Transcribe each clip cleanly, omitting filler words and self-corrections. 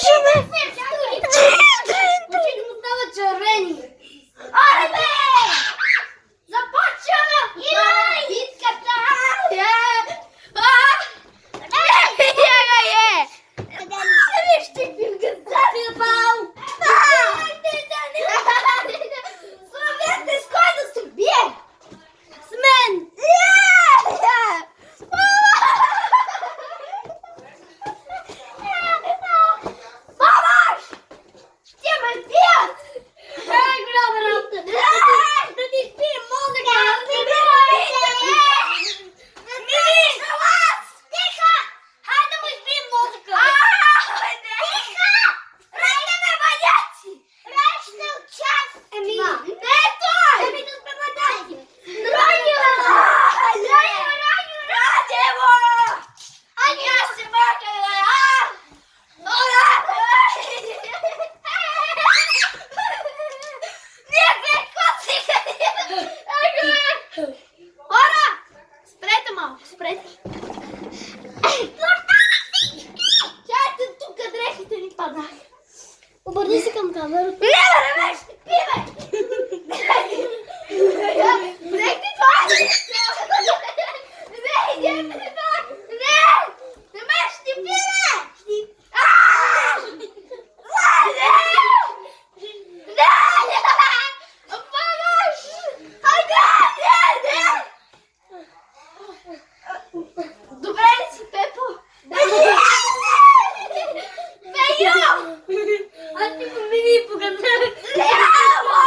пишеме. Очите му стават червени. Аре бе! Започваме! Битката! Ще пим газа, бал! Сравнете с кой да се бие! С мен! Помощ! Ще ме бият! Голяма работа! Да ни спим музика! Тиха! Хайде да му избием музика! Тиха! Райде ме, маняци! Райде час! Не той! Да сме маняци! Радио! Радио! Ани аз се мъркаме! Хора! Спрете малко, спрете! Чайте тук, дрехите ни паднаха. Обърни се към камерата. Не, бе, ще пиме! Дрехте това! Не, идем това! Не, ме ще пиме! Добре ли си, Пепо? Пейо! А ти помини и погледна. Ляво!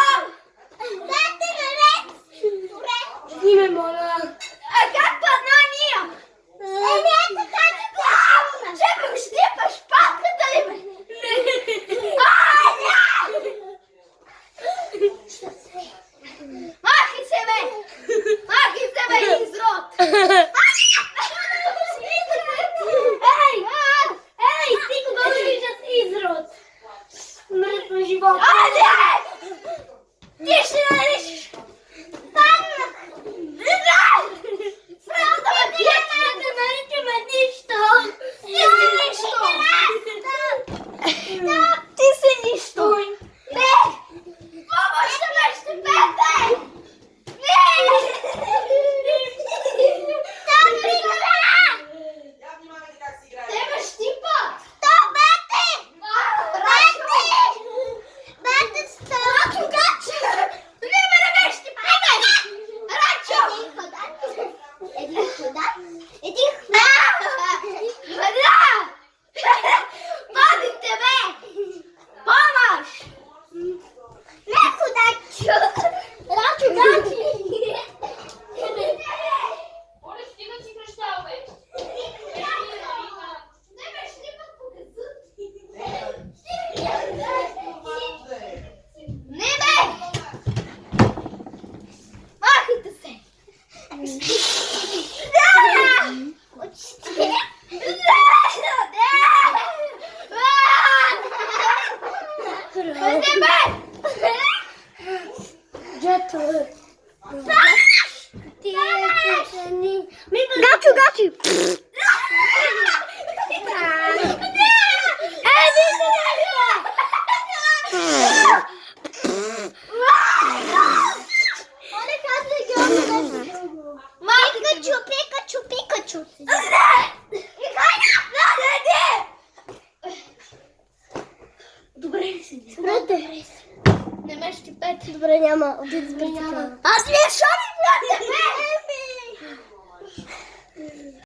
Дайте ме ред! Добре. Сниме, моля. А как падна ния? Не, така се плава. Ще ме щипаш патката ли ме? Махай се, бе! Махай се, бе, изрод! Ей, ти кога ме виждаш изрод? Смърт на живота. Ти ще нариш! Падна! Срам да ме диете, не нарите ме нищо! Ти си нищо! Ти си нищо! Не! Помощ да ме ще пете! Не! Там пригора! Те ме щипат! Бете, Рачо, гаче! Не ме щипи, бе! Рачо! Един хода! Пазите, бе! Помощ! Не ходачо! Рачо, гаче! Оле, стига си кръщал, бе. Не ме щипат по газът! Не, бе! Махайте се! Не, бе! Джето. Гачо. Пикачу! Добре ли си? Спрете. Не ме щипете. Добре, няма. Отиди с бъртика. Аз ли шо ми, брате, бе?